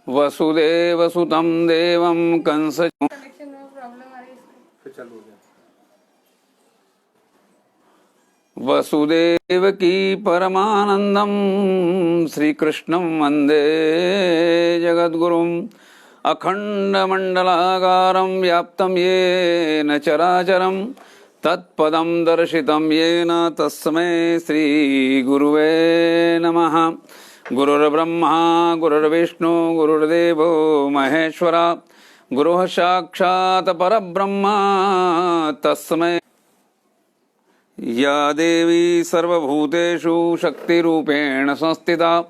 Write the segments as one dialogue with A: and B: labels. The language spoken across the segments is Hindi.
A: वसुदेवसुतं देवं कंस
B: कनेक्शन में प्रॉब्लम आ रही है इसको।
C: चालू हो गया।
A: वसुदेवकी परमानंदं श्रीकृष्णं वंदे जगद्गुरुम् अखंडमंडलाकारं व्याप्तं येन चराचरं तत्पदं दर्शितं येन तस्मै श्रीगुरुवे नमः। गुरुर्ब्रह्मा गुरुर्विष्णु गुरुर्देवो महेश्वरा गुरुः साक्षात् परब्रह्मा तस्मै। या देवी सर्वभूतेषु शक्तिरूपेण संस्थिता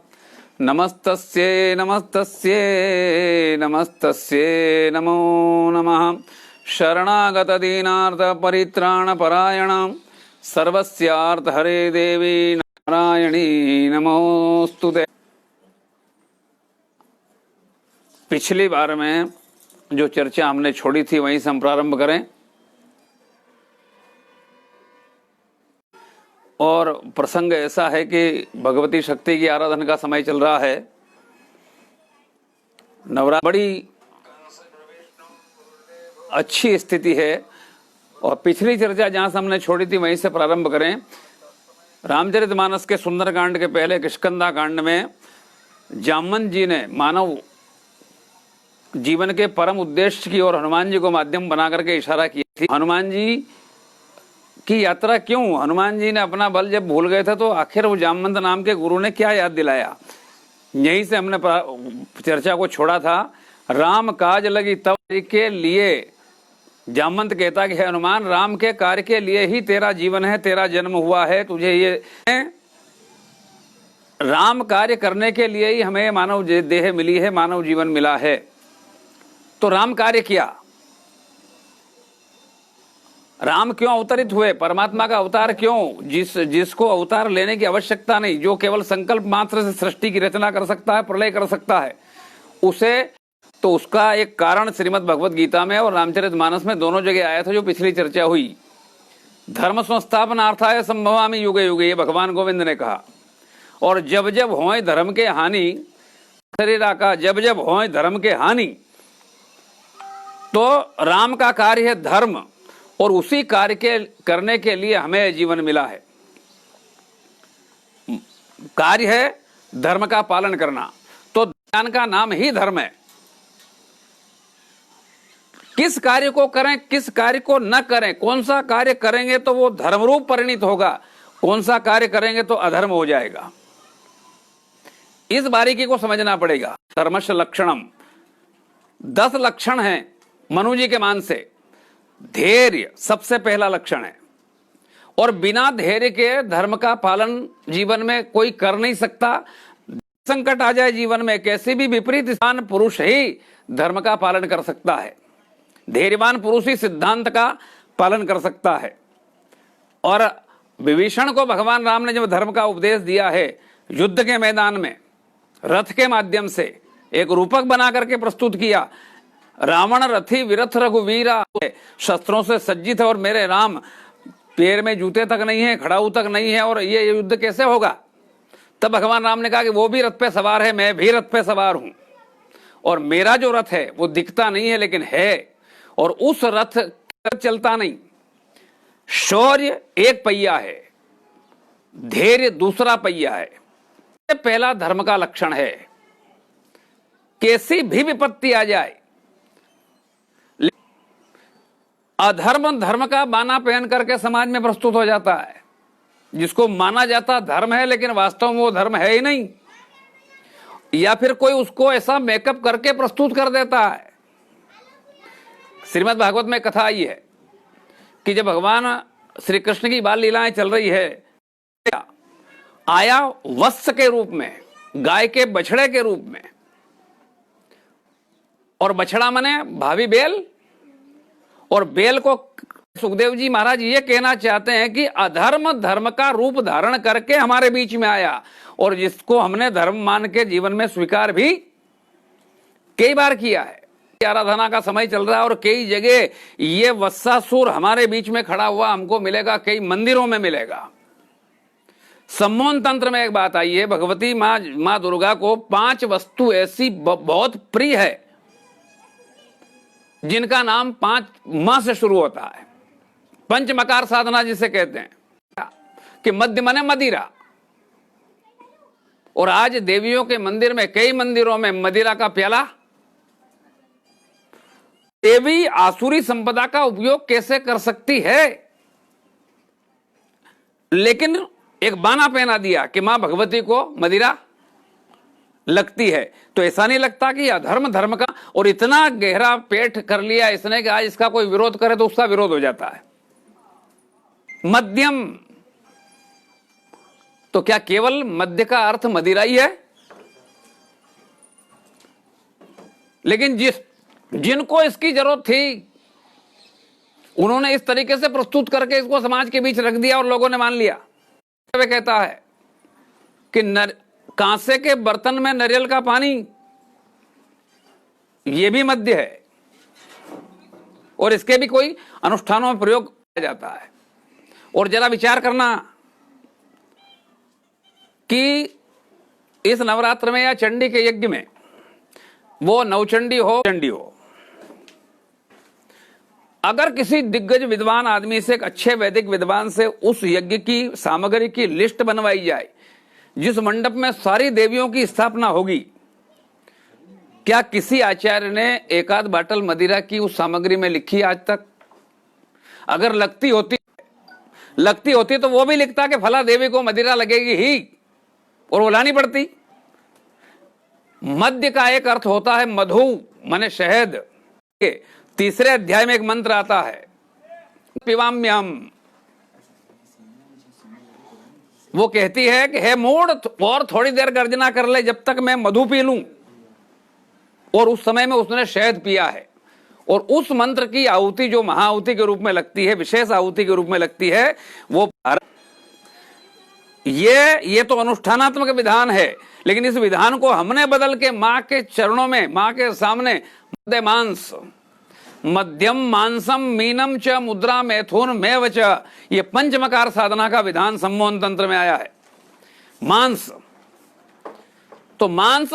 A: नमस्तस्यै नमस्तस्यै नमस्तस्यै नमो नमः। शरणागतदीनार्तपरित्राणपरायण सर्वस्यार्थहरे देवी नारायणी नमोस्तुते। पिछली बार में जो चर्चा हमने छोड़ी थी वहीं से हम प्रारंभ करें। और प्रसंग ऐसा है कि भगवती शक्ति की आराधना का समय चल रहा है। नवरात्र बड़ी अच्छी स्थिति है। और पिछली चर्चा जहां से हमने छोड़ी थी वहीं से प्रारंभ करें। रामचरितमानस के सुंदरकांड के पहले किष्किंधा कांड में जामवंत जी ने मानव जीवन के परम उद्देश्य की ओर हनुमान जी को माध्यम बना करके इशारा किया थी। हनुमान जी की यात्रा क्यों, हनुमान जी ने अपना बल जब भूल गए थे तो आखिर वो जामवंत नाम के गुरु ने क्या याद दिलाया, यहीं से हमने चर्चा को छोड़ा था। राम काज लगी तब के लिए जामवंत कहता कि है हनुमान, राम के कार्य के लिए ही तेरा जीवन है, तेरा जन्म हुआ है, तुझे ये राम कार्य करने के लिए ही हमें मानव देह मिली है, मानव जीवन मिला है। तो राम कार्य किया, राम क्यों अवतरित हुए, परमात्मा का अवतार क्यों, जिसको अवतार लेने की आवश्यकता नहीं, जो केवल संकल्प मात्र से सृष्टि की रचना कर सकता है, प्रलय कर सकता है, उसे तो उसका एक कारण श्रीमद् भगवत गीता में और रामचरितमानस में दोनों जगह आया था, जो पिछली चर्चा हुई। धर्म संस्थापनार्थाय संभवामि युगे युगे, ये भगवान गोविंद ने कहा। और जब जब होए धर्म के हानि, शरीर का जब जब होए धर्म के हानि, तो राम का कार्य है धर्म, और उसी कार्य के करने के लिए हमें जीवन मिला है। कार्य है धर्म का पालन करना, तो ज्ञान का नाम ही धर्म है। किस कार्य को करें, किस कार्य को न करें, कौन सा कार्य करेंगे तो वो धर्मरूप परिणित होगा, कौन सा कार्य करेंगे तो अधर्म हो जाएगा, इस बारीकी को समझना पड़ेगा। धर्मश लक्षणम, 10 लक्षण हैं मनु जी के मान से। धैर्य सबसे पहला लक्षण है, और बिना धैर्य के धर्म का पालन जीवन में कोई कर नहीं सकता। संकट आ जाए जीवन में, कैसे भी विपरीत स्थान, पुरुष ही धर्म का पालन कर सकता है। धैर्यवान पुरुष ही सिद्धांत का पालन कर सकता है। और विभीषण को भगवान राम ने जब धर्म का उपदेश दिया है, युद्ध के मैदान में रथ के माध्यम से एक रूपक बना करके प्रस्तुत किया। रावण रथी विरथ रघुवीरा, शस्त्रों से सज्जित है और मेरे राम पैर में जूते तक नहीं है, खड़ाऊ तक नहीं है, और ये युद्ध कैसे होगा। तब भगवान राम ने कहा कि वो भी रथ पे सवार है, मैं भी रथ पे सवार हूं, और मेरा जो रथ है वो दिखता नहीं है लेकिन है, और उस रथ चलता नहीं। शौर्य एक पहिया है, धैर्य दूसरा पहिया है। पहला धर्म का लक्षण है, कैसी भी विपत्ति आ जाए, अधर्म धर्म का बाना पहन करके समाज में प्रस्तुत हो जाता है, जिसको माना जाता धर्म है लेकिन वास्तव में वो धर्म है ही नहीं, या फिर कोई उसको ऐसा मेकअप करके प्रस्तुत कर देता है। श्रीमद् भागवत में कथा आई है कि जब भगवान श्री कृष्ण की बाल लीलाएं चल रही है, आया वत्स के रूप में, गाय के बछड़े के रूप में, और बछड़ा मने भावी बेल, और बेल को सुखदेव जी महाराज ये कहना चाहते हैं कि अधर्म धर्म का रूप धारण करके हमारे बीच में आया, और जिसको हमने धर्म मान के जीवन में स्वीकार भी कई बार किया है। आराधना का समय चल रहा है और कई जगह ये वत्सासुर हमारे बीच में खड़ा हुआ हमको मिलेगा, कई मंदिरों में मिलेगा। सम्मोहन तंत्र में एक बात आई है, भगवती माँ दुर्गा को 5 वस्तु ऐसी बहुत प्रिय है जिनका नाम 5 माँ से शुरू होता है। पंचमकार साधना जिसे कहते हैं कि मध्य माने मदिरा। और आज देवियों के मंदिर में, कई मंदिरों में मदिरा का प्याला। देवी आसुरी संपदा का उपयोग कैसे कर सकती है? लेकिन एक बाना पहना दिया कि मां भगवती को मदिरा लगती है, तो ऐसा नहीं लगता कि अधर्म धर्म का, और इतना गहरा पेट कर लिया इसने कि आज इसका कोई विरोध करे तो उसका विरोध हो जाता है। मध्यम, तो क्या केवल मध्य का अर्थ मदिरा ही है? लेकिन जिनको इसकी जरूरत थी उन्होंने इस तरीके से प्रस्तुत करके इसको समाज के बीच रख दिया और लोगों ने मान लिया। वे कहता है कि कांसे के बर्तन में नारियल का पानी, यह भी मद्य है और इसके भी कोई अनुष्ठानों में प्रयोग किया जाता है। और जरा विचार करना कि इस नवरात्र में या चंडी के यज्ञ में, वो नवचंडी हो चंडी हो, अगर किसी दिग्गज विद्वान आदमी से, एक अच्छे वैदिक विद्वान से उस यज्ञ की सामग्री की लिस्ट बनवाई जाए जिस मंडप में सारी देवियों की स्थापना होगी, क्या किसी आचार्य ने एकाध बाटल मदिरा की उस सामग्री में लिखी आज तक? अगर लगती होती तो वो भी लिखता कि फला देवी को मदिरा लगेगी ही, और वो लानी पड़ती। मध्य का एक अर्थ होता है मधु माने शहद। के 3 अध्याय में एक मंत्र आता है, पिवाम्यम। वो कहती है कि हे मूढ़, और थोड़ी देर गर्जना कर ले जब तक मैं मधु पी लूं। और उस समय में उसने शहद पिया है। और उस मंत्र की आहुति जो महाआहुति के रूप में लगती है, विशेष आहुति के रूप में लगती है, वो ये तो अनुष्ठानात्मक विधान है। लेकिन इस विधान को हमने बदल के मां के चरणों में, मां के सामने मध्य मांस, मध्यम मांसम मीनम च मुद्रा मैथुन मेव च, ये पंचमकार साधना का विधान सम्मोहन तंत्र में आया है। मांस, तो मांस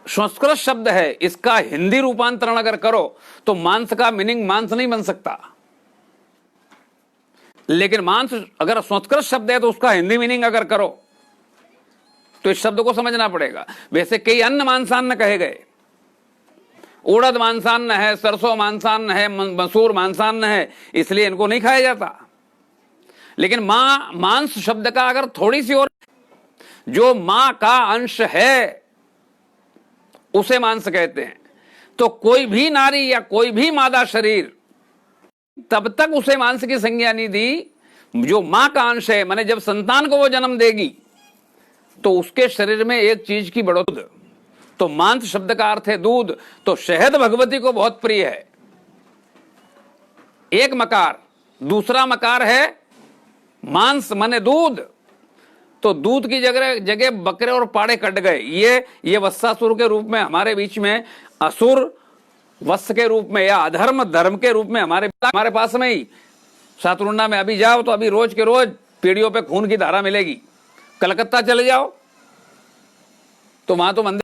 A: संस्कृत शब्द है, इसका हिंदी रूपांतरण अगर करो तो मांस का मीनिंग मांस नहीं बन सकता। लेकिन मांस अगर संस्कृत शब्द है तो उसका हिंदी मीनिंग अगर करो तो इस शब्द को समझना पड़ेगा। वैसे कई अन्य मांसान्न कहे गए, उड़द मांसान्न है, सरसों मांसान्न है, मसूर मांसान्न है, इसलिए इनको नहीं खाया जाता। लेकिन मांस शब्द का अगर थोड़ी सी और, जो मां का अंश है उसे मांस कहते हैं। तो कोई भी नारी या कोई भी मादा शरीर तब तक उसे मांस की संज्ञा नहीं दी जो मां का अंश है। माने जब संतान को वो जन्म देगी तो उसके शरीर में एक चीज की बढ़ोतरी, तो मांस शब्द का अर्थ है दूध। तो शहद भगवती को बहुत प्रिय है। एक मकार, दूसरा मकार है मांस माने दूध। तो दूध की जगह बकरे और पाड़े कट गए। ये वत्सासुर के रूप में हमारे बीच में, असुर वत्स के रूप में या अधर्म धर्म के रूप में हमारे पास में ही सातुरुंडा में अभी जाओ तो अभी रोज के रोज पीढ़ियों पे खून की धारा मिलेगी। कलकत्ता चले जाओ तो वहां तो मंदिर,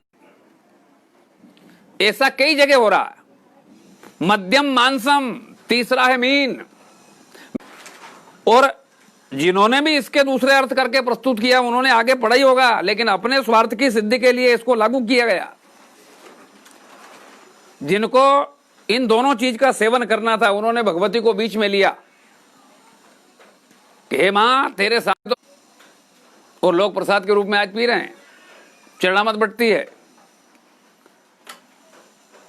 A: ऐसा कई जगह हो रहा है। मध्यम मांसम, तीसरा है मीन। और जिन्होंने भी इसके दूसरे अर्थ करके प्रस्तुत किया उन्होंने आगे पढ़ा ही होगा, लेकिन अपने स्वार्थ की सिद्धि के लिए इसको लागू किया गया। जिनको इन दोनों चीज का सेवन करना था उन्होंने भगवती को बीच में लिया कि हे मां तेरे साथ, और लोग प्रसाद के रूप में आज पी रहे हैं, चरणामत बढ़ती है।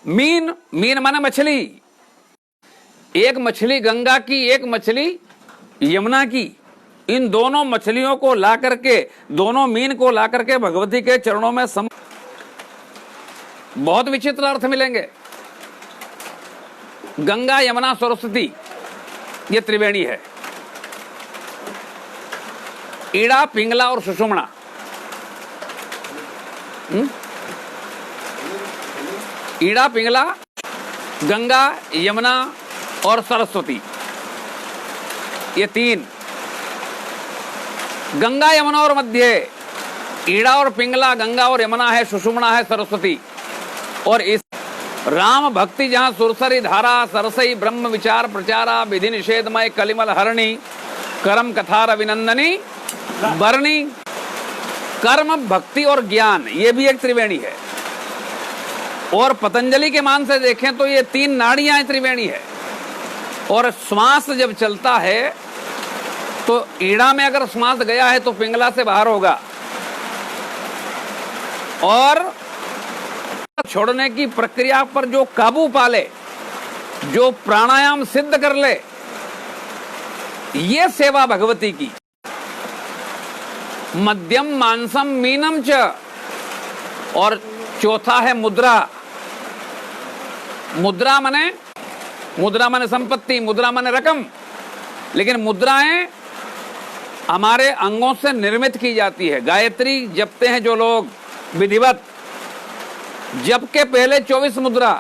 A: मीन माने मछली। एक मछली गंगा की, एक मछली यमुना की। इन दोनों मछलियों को ला करके, दोनों मीन को ला करके भगवती के चरणों में बहुत विचित्र अर्थ मिलेंगे। गंगा यमुना सरस्वती ये त्रिवेणी है। ईड़ा पिंगला और सुषुम्ना, ईड़ा पिंगला, गंगा यमुना और सरस्वती, ये 3। गंगा यमुना और मध्य, ईड़ा और पिंगला गंगा और यमुना है, सुषुम्ना है सरस्वती। और इस राम भक्ति जहां सुरसरी धारा, सरसई ब्रह्म विचार प्रचारा, विधि निषेधमय कलिमल हरणी, कर्म कथा अभिनंदनी बरणी। कर्म, भक्ति और ज्ञान, ये भी एक त्रिवेणी है। और पतंजलि के मान से देखें तो ये 3 नाड़ियां त्रिवेणी है। और श्वास जब चलता है तो ईड़ा में अगर श्वास गया है तो पिंगला से बाहर होगा, और छोड़ने की प्रक्रिया पर जो काबू पाले, जो प्राणायाम सिद्ध कर ले, ये सेवा भगवती की। मध्यम मानसम मीनम च, और चौथा है मुद्रा। मुद्रा माने संपत्ति, मुद्रा माने रकम। लेकिन मुद्राएं हमारे अंगों से निर्मित की जाती है। गायत्री जपते हैं जो लोग विधिवत, जप के पहले 24 मुद्रा,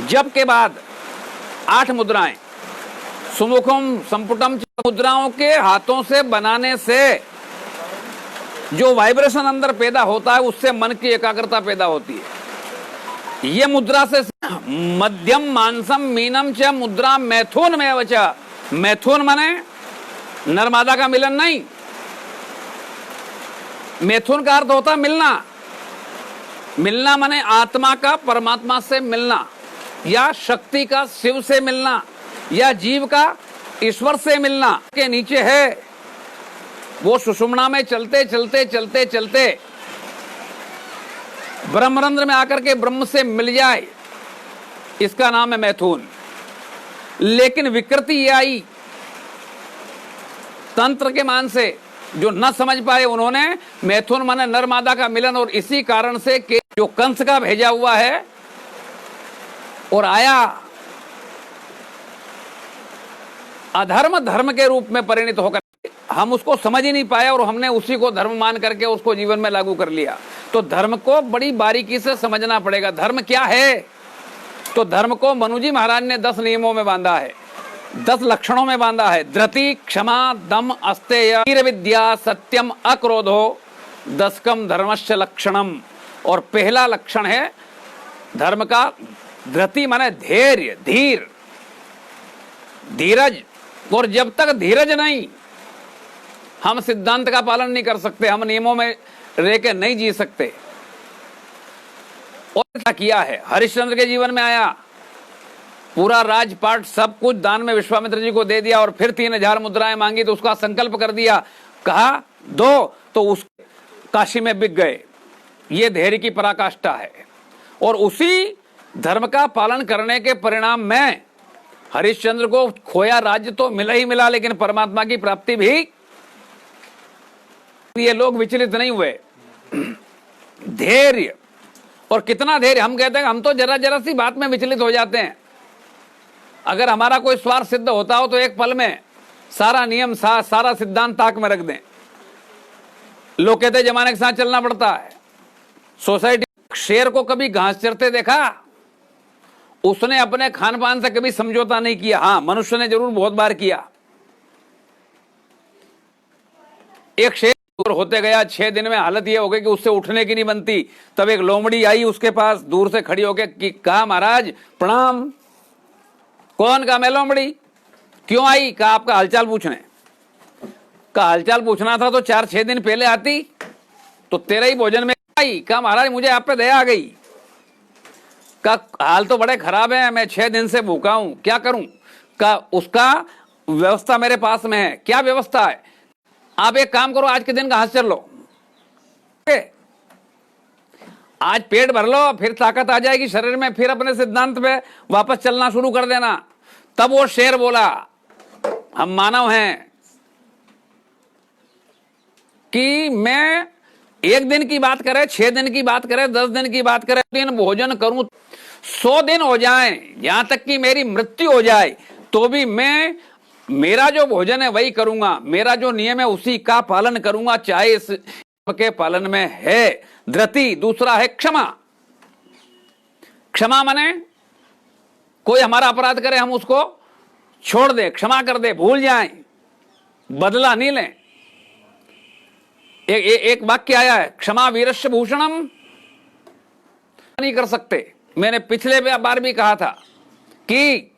A: जप के बाद 8 मुद्राएं। सुमुखम संपुटम मुद्राओं के हाथों से बनाने से जो वाइब्रेशन अंदर पैदा होता है उससे मन की एकाग्रता पैदा होती है। ये मुद्रा से मध्यम मानसम मीनम च मुद्रा मैथुन में वचा। मैथुन माने नर्मदा का मिलन नहीं, मैथुन का अर्थ होता मिलना। मिलना माने आत्मा का परमात्मा से मिलना, या शक्ति का शिव से मिलना, या जीव का ईश्वर से मिलना। के नीचे है वो सुषुम्ना में चलते चलते चलते चलते ब्रह्मरंध्र में आकर के ब्रह्म से मिल जाए, इसका नाम है मैथुन। लेकिन विकृति ये आई तंत्र के मान से, जो न समझ पाए उन्होंने मैथुन माने नर मादा का मिलन। और इसी कारण से कि जो कंस का भेजा हुआ है और आया, अधर्म धर्म के रूप में परिणत होकर हम उसको समझ ही नहीं पाए, और हमने उसी को धर्म मान करके उसको जीवन में लागू कर लिया। तो धर्म को बड़ी बारीकी से समझना पड़ेगा। धर्म क्या है? तो धर्म को मनुजी महाराज ने 10 नियमों में बांधा है, 10 लक्षणों में बांधा है। धृति, क्षमा, दम, अस्तेय, वीर विद्या, सत्यम, अक्रोधो, 10कम धर्मस्य लक्षणम। और पहला लक्षण है धर्म का धृति माने धैर्य, धीर, धीरज। और जब तक धीरज नहीं, हम सिद्धांत का पालन नहीं कर सकते, हम नियमों में रह के नहीं जी सकते। और क्या किया है? हरिश्चंद्र के जीवन में आया, पूरा राजपाट सब कुछ दान में विश्वामित्र जी को दे दिया, और फिर 3000 मुद्राएं मांगी तो उसका संकल्प कर दिया, कहा दो, तो उस काशी में बिक गए। ये धैर्य की पराकाष्ठा है। और उसी धर्म का पालन करने के परिणाम में हरिश्चंद्र को खोया राज्य तो मिला ही मिला, लेकिन परमात्मा की प्राप्ति भी। ये लोग विचलित नहीं हुए। धैर्य, और कितना धैर्य! हम कहते हैं हम तो जरा जरा सी बात में विचलित हो जाते हैं। अगर हमारा कोई स्वार्थ सिद्ध होता हो तो एक पल में सारा नियम सारा सिद्धांत ताक में रख दें। लोग कहते हैं जमाने के साथ चलना पड़ता है। सोसाइटी शेर को कभी घास चरते देखा? उसने अपने खान पान से कभी समझौता नहीं किया। हाँ, मनुष्य ने जरूर बहुत बार किया। एक शेर होते गया, 6 दिन में हालत यह हो गई कि उससे उठने की नहीं बनती। तब एक लोमड़ी आई उसके पास, दूर से खड़ी होकर कहा, महाराज प्रणाम। कौन? कहा मैं लोमड़ी। क्यों आई? कहा आपका हालचाल पूछने। का हालचाल पूछना था तो 4-6 दिन पहले आती, तो तेरा ही भोजन में आई। कहा महाराज मुझे आप पे दया आ गई। का हाल तो बड़े खराब है, मैं 6 दिन से भूखा हूं, क्या करूं? का उसका व्यवस्था मेरे पास में है। क्या व्यवस्था है? आप एक काम करो, आज के दिन घास चल लो, आज पेट भर लो, फिर ताकत आ जाएगी शरीर में, फिर अपने सिद्धांत पे वापस चलना शुरू कर देना। तब वो शेर बोला, हम मानव हैं कि मैं 1 दिन की बात करे, 6 दिन की बात करे, 10 दिन की बात करे, दिन भोजन करूं, 100 दिन हो जाए, यहां तक कि मेरी मृत्यु हो जाए, तो भी मैं मेरा जो भोजन है वही करूंगा, मेरा जो नियम है उसी का पालन करूंगा, चाहे इस के पालन में है धृति। दूसरा है क्षमा। क्षमा माने कोई हमारा अपराध करे हम उसको छोड़ दे, क्षमा कर दे, भूल जाएं, बदला नहीं लें। एक वाक्य आया है, क्षमा वीरस्य भूषणम, नहीं कर सकते। मैंने पिछले बार भी कहा था कि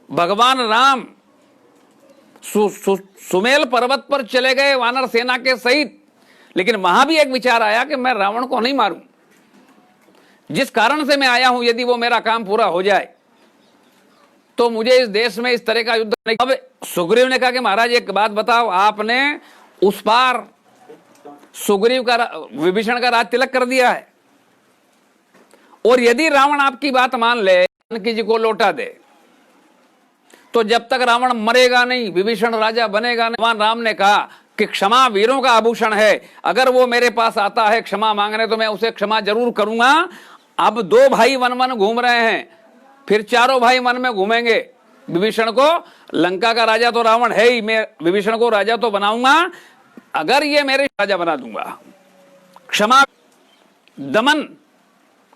A: भगवान राम सुमेल पर्वत पर चले गए वानर सेना के सहित, लेकिन वहां भी एक विचार आया कि मैं रावण को नहीं मारूं, जिस कारण से मैं आया हूं यदि वो मेरा काम पूरा हो जाए तो मुझे इस देश में इस तरह का युद्ध नहीं। अब सुग्रीव ने कहा कि महाराज एक बात बताओ, आपने उस पार सुग्रीव का विभीषण का राज तिलक कर दिया है, और यदि रावण आपकी बात मान ले, जानकी जी को लौटा दे, तो जब तक रावण मरेगा नहीं विभीषण राजा बनेगा नहीं। भगवान राम ने कहा कि क्षमा वीरों का आभूषण है, अगर वो मेरे पास आता है क्षमा मांगने तो मैं उसे क्षमा जरूर करूंगा। अब 2 भाई वन वन घूम रहे हैं, फिर 4 भाई वन में घूमेंगे। विभीषण को, लंका का राजा तो रावण है ही, मैं विभीषण को राजा तो बनाऊंगा, अगर ये मेरे राजा बना दूंगा। क्षमा दमन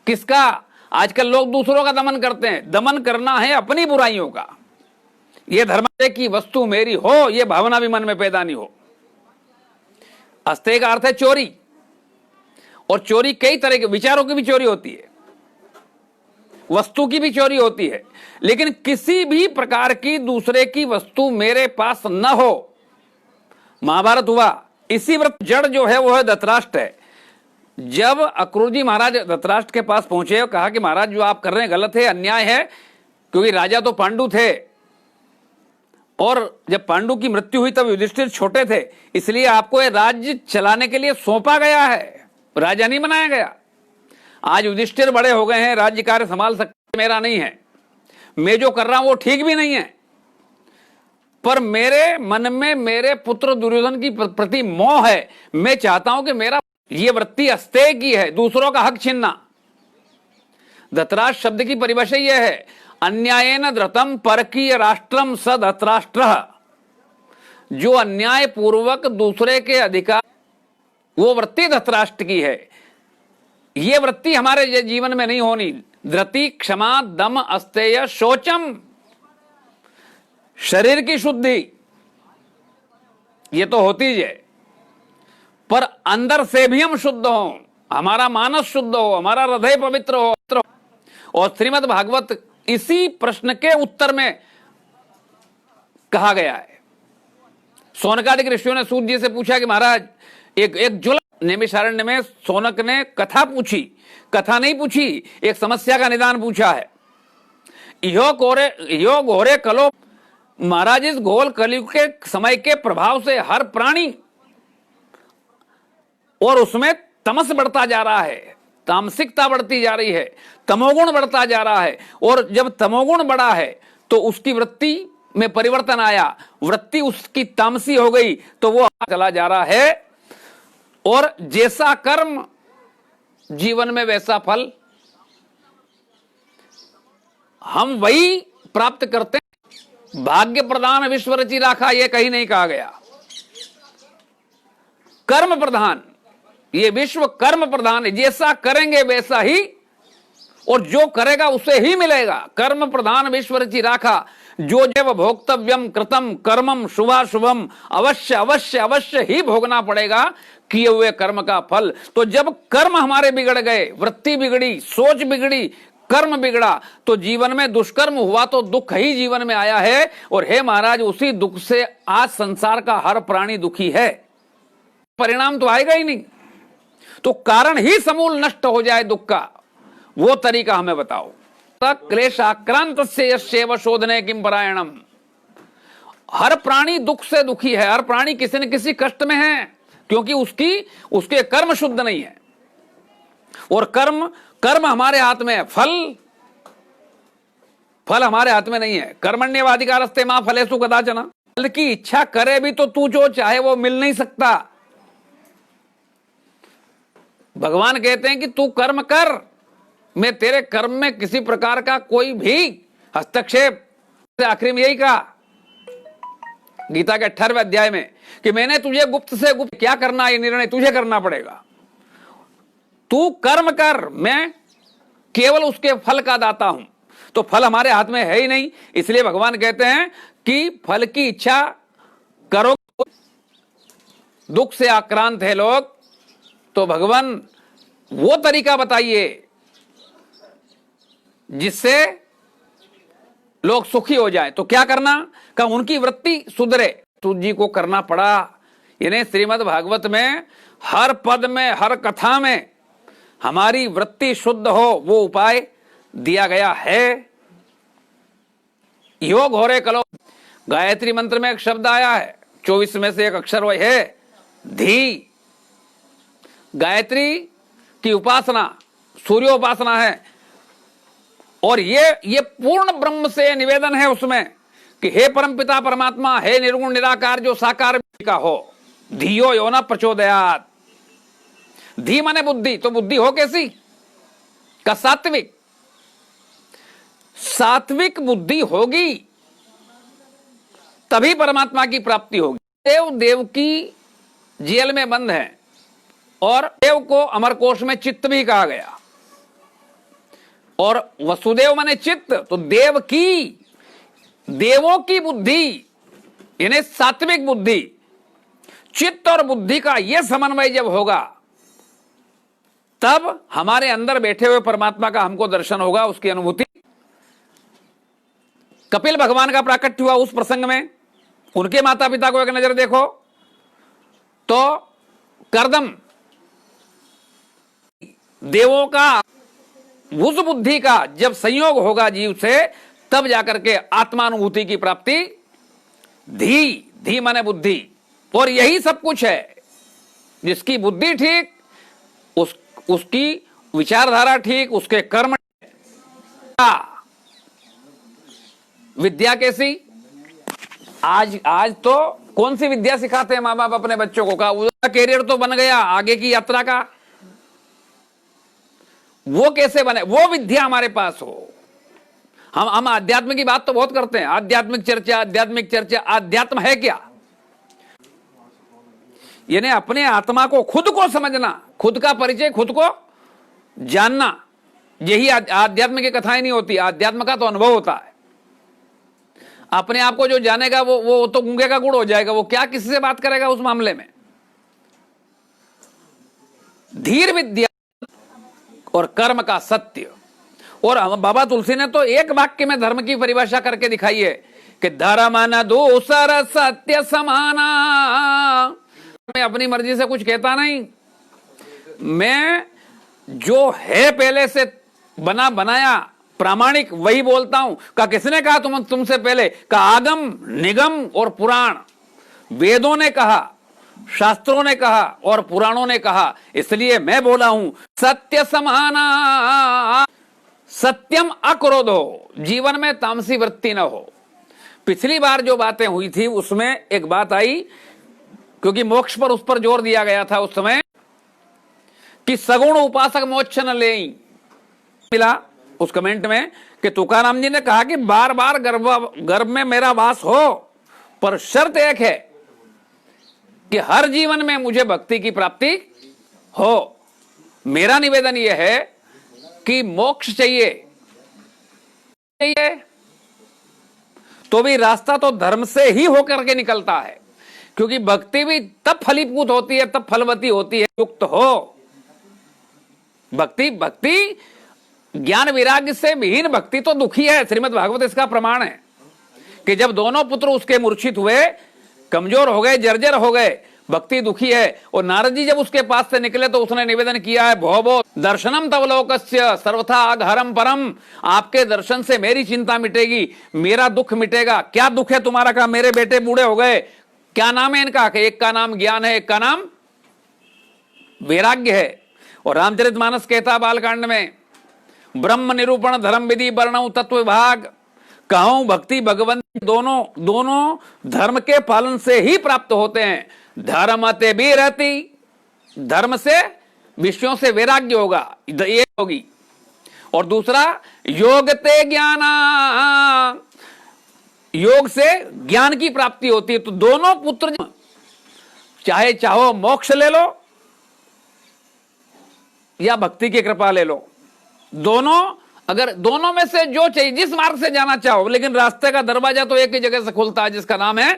A: किसका? आजकल लोग दूसरों का दमन करते हैं, दमन करना है अपनी बुराइयों का। ये धर्म की वस्तु मेरी हो, ये भावना भी मन में पैदा नहीं हो। अस्ते का अर्थ है चोरी, और चोरी कई तरह के, विचारों की भी चोरी होती है, वस्तु की भी चोरी होती है, लेकिन किसी भी प्रकार की दूसरे की वस्तु मेरे पास न हो। महाभारत हुआ, इसी व्रत जड़ जो है वो है धृतराष्ट्र है। जब अक्रूर जी महाराज धृतराष्ट्र के पास पहुंचे और कहा कि महाराज जो आप कर रहे हैं गलत है, अन्याय है, क्योंकि राजा तो पांडु थे, और जब पांडु की मृत्यु हुई तब युधिष्ठिर छोटे थे, इसलिए आपको ये राज्य चलाने के लिए सौंपा गया है, राजा नहीं बनाया गया। आज युधिष्ठिर बड़े हो गए हैं, राज्य कार्य संभाल सकते, मेरा नहीं है, मैं जो कर रहा हूं वो ठीक भी नहीं है, पर मेरे मन में मेरे पुत्र दुर्योधन की प्रति मोह है। मैं चाहता हूं कि मेरा ये वृत्ति अस्तेय की है, दूसरों का हक छीनना। धृतराष्ट्र शब्द की परिभाषा यह है, अन्यायेन धृतम परकीय राष्ट्रम स धृतराष्ट्र। जो अन्याय पूर्वक दूसरे के अधिकार, वो वृत्ति धृतराष्ट्र की है। ये वृत्ति हमारे जीवन में नहीं होनी। धृति, क्षमा, दम, अस्तेय, शौचम, शरीर की शुद्धि ये तो होती है, पर अंदर से भी हम शुद्ध हो, हमारा मानस शुद्ध हो, हमारा हृदय पवित्र हो। और श्रीमद् भागवत इसी प्रश्न के उत्तर में कहा गया है। सौनकादिक ऋषियों ने सूत जी से पूछा कि महाराज एक जुल नैमिषारण्य में सौनक ने कथा पूछी, कथा नहीं पूछी, एक समस्या का निदान पूछा है। यो घोरे कलो, महाराज इस घोल कलयुग के समय के प्रभाव से हर प्राणी, और उसमें तमस बढ़ता जा रहा है, तामसिकता बढ़ती जा रही है, तमोगुण बढ़ता जा रहा है, और जब तमोगुण बढ़ा है तो उसकी वृत्ति में परिवर्तन आया, वृत्ति उसकी तामसी हो गई, तो वो चला जा रहा है, और जैसा कर्म जीवन में वैसा फल हम वही प्राप्त करते हैं। भाग्य प्रधान विश्व रचि राखा, यह कहीं नहीं कहा गया। कर्म प्रधान, ये विश्व कर्म प्रधान है, जैसा करेंगे वैसा ही, और जो करेगा उसे ही मिलेगा। कर्म प्रधान विश्व रचि राखा, जो जब भोक्तव्यम कृतम कर्मम शुभाशुभम, अवश्य अवश्य अवश्य ही भोगना पड़ेगा किए हुए कर्म का फल। तो जब कर्म हमारे बिगड़ गए, वृत्ति बिगड़ी, सोच बिगड़ी, कर्म बिगड़ा, तो जीवन में दुष्कर्म हुआ तो दुख ही जीवन में आया है। और हे महाराज, उसी दुख से आज संसार का हर प्राणी दुखी है, परिणाम तो आएगा ही नहीं। तो कारण ही समूल नष्ट हो जाए दुख का, वो तरीका हमें बताओ। क्लेश आक्रांत से यस्यैव शोधने किम परायणम। हर प्राणी दुख से दुखी है, हर प्राणी किसी न किसी कष्ट में है, क्योंकि उसके कर्म शुद्ध नहीं है। और कर्म हमारे हाथ में है, फल हमारे हाथ में नहीं है। कर्मण्येवाधिकारस्ते मा फलेषु कदाचन। फल की इच्छा करे भी तो तू जो चाहे वो मिल नहीं सकता। भगवान कहते हैं कि तू कर्म कर, मैं तेरे कर्म में किसी प्रकार का कोई भी हस्तक्षेप, आखिरी में यही कहा गीता के 18वें अध्याय में कि मैंने तुझे गुप्त से गुप्त क्या करना, ये निर्णय तुझे करना पड़ेगा। तू कर्म कर, मैं केवल उसके फल का दाता हूं। तो फल हमारे हाथ में है ही नहीं, इसलिए भगवान कहते हैं कि फल की इच्छा करो दुख से आक्रांत है लोग, तो भगवान वो तरीका बताइए जिससे लोग सुखी हो जाए। तो क्या करना, का उनकी वृत्ति सुधरे। सूत जी को करना पड़ा। यानी श्रीमद् भागवत में हर पद में, हर कथा में हमारी वृत्ति शुद्ध हो, वो उपाय दिया गया है। योग हो रे कलो। गायत्री मंत्र में एक शब्द आया है, 24 में से एक अक्षर वह है धी। गायत्री की उपासना सूर्योपासना है, और ये पूर्ण ब्रह्म से निवेदन है उसमें कि हे परमपिता परमात्मा, हे निर्गुण निराकार जो साकार का हो, धियो यो न प्रचोदयात। धी माने बुद्धि, तो बुद्धि हो कैसी, का सात्विक। सात्विक बुद्धि होगी तभी परमात्मा की प्राप्ति होगी। देव की जेल में बंद है, और देव को अमरकोश में चित्त भी कहा गया, और वसुदेव माने चित्त, तो देवों की बुद्धि यानी सात्विक बुद्धि, चित्त और बुद्धि का यह समन्वय जब होगा, तब हमारे अंदर बैठे हुए परमात्मा का हमको दर्शन होगा, उसकी अनुभूति। कपिल भगवान का प्राकट्य हुआ उस प्रसंग में, उनके माता पिता को एक नजर देखो तो कर्दम, देवों का उस बुद्धि का जब संयोग होगा जीव से, तब जाकर के आत्मानुभूति की प्राप्ति। धी माने बुद्धि, और यही सब कुछ है। जिसकी बुद्धि ठीक, उसकी विचारधारा ठीक, उसके कर्म। विद्या कैसी, आज तो कौन सी विद्या सिखाते हैं माँ बाप अपने बच्चों को, का उसका कैरियर तो बन गया आगे की यात्रा का, वो कैसे बने, वो विद्या हमारे पास हो। हम आध्यात्म की बात तो बहुत करते हैं, आध्यात्मिक चर्चा। आध्यात्म है क्या? यानी अपने आत्मा को, खुद को समझना, खुद का परिचय, खुद को जानना। यही आध्यात्म की कथाएं नहीं होती, आध्यात्म का तो अनुभव होता है। अपने आप को जो जानेगा वो तो गूंगे का गुड़ हो जाएगा, वो क्या किसी से बात करेगा उस मामले में। धीर विद्या और कर्म का सत्य। और बाबा तुलसी ने तो एक वाक्य में धर्म की परिभाषा करके दिखाई है कि धर्म न दूसर सत्य समाना। मैं अपनी मर्जी से कुछ कहता नहीं, मैं जो है पहले से बनाया प्रामाणिक वही बोलता हूं। का किसने कहा तुमसे पहले? का आगम निगम और पुराण, वेदों ने कहा, शास्त्रों ने कहा और पुराणों ने कहा, इसलिए मैं बोला हूं सत्य समाना। सत्यम अक्रोधो, जीवन में तामसी वृत्ति न हो। पिछली बार जो बातें हुई थी उसमें एक बात आई, क्योंकि मोक्ष पर उस पर जोर दिया गया था उस समय कि सगुण उपासक मोक्ष न ले। मिला उस कमेंट में कि तुकाराम जी ने कहा कि बार बार गर्भ में मेरा वास हो, पर शर्त एक है कि हर जीवन में मुझे भक्ति की प्राप्ति हो। मेरा निवेदन यह है कि मोक्ष चाहिए तो भी रास्ता तो धर्म से ही होकर के निकलता है, क्योंकि भक्ति भी तब फलीभूत होती है, तब फलवती होती है युक्त हो। भक्ति ज्ञान विराग से विहीन भक्ति तो दुखी है। श्रीमद् भागवत इसका प्रमाण है कि जब दोनों पुत्र उसके मूर्छित हुए, कमजोर हो गए, जर्जर हो गए, भक्ति दुखी है। और नारद जी जब उसके पास से निकले तो उसने निवेदन किया है, भो दर्शनम तव लोकस्य सर्वथा आघरम परम। आपके दर्शन से मेरी चिंता मिटेगी, मेरा दुख मिटेगा। क्या दुख है तुम्हारा? का मेरे बेटे बूढ़े हो गए। क्या नाम है इनका? कि एक का नाम ज्ञान है, एक का नाम वैराग्य है। और रामचरितमानस कहता बालकांड में, ब्रह्म निरूपण धर्म विधि वर्णऊ तत्व विभाग, कहूं भक्ति भगवंत दोनों धर्म के पालन से ही प्राप्त होते हैं। धर्म ते भी रहती, धर्म से विषयों से वैराग्य होगा, ये होगी। और दूसरा योग ते ज्ञाना, योग से ज्ञान की प्राप्ति होती है। तो दोनों पुत्र चाहे चाहो मोक्ष ले लो या भक्ति की कृपा ले लो, दोनों, अगर दोनों में से जो चाहिए, जिस मार्ग से जाना चाहो, लेकिन रास्ते का दरवाजा तो एक ही जगह से खुलता है, जिसका नाम है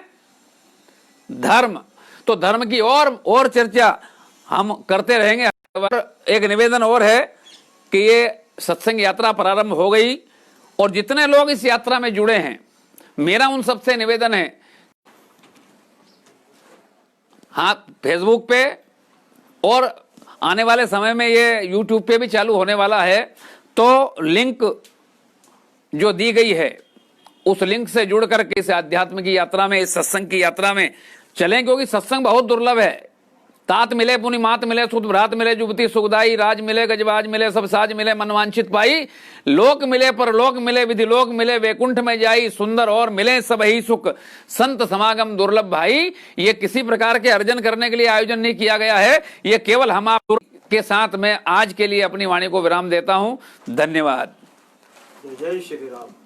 A: धर्म। तो धर्म की और चर्चा हम करते रहेंगे। एक निवेदन और है कि ये सत्संग यात्रा प्रारंभ हो गई और जितने लोग इस यात्रा में जुड़े हैं, मेरा उन सबसे निवेदन है, हाँ, फेसबुक पे और आने वाले समय में ये यूट्यूब पे भी चालू होने वाला है, तो लिंक जो दी गई है उस लिंक से जुड़ करके इस आध्यात्म की यात्रा में, इस सत्संग की यात्रा में चलें, क्योंकि सत्संग बहुत दुर्लभ है। तात मिले पुनि मात मिले सुध भ्रात मिले जुबती सुखदाई, राज मिले गजबाज मिले सब साज मिले मनवांछित पाई, लोक मिले परलोक मिले विधि लोक मिले वैकुंठ में जाई, सुंदर और मिले सब ही सुख संत समागम दुर्लभ भाई। ये किसी प्रकार के अर्जन करने के लिए आयोजन नहीं किया गया है, ये केवल हम आप के साथ मैं आज के लिए अपनी वाणी को विराम देता हूं। धन्यवाद।
C: जय श्री राम।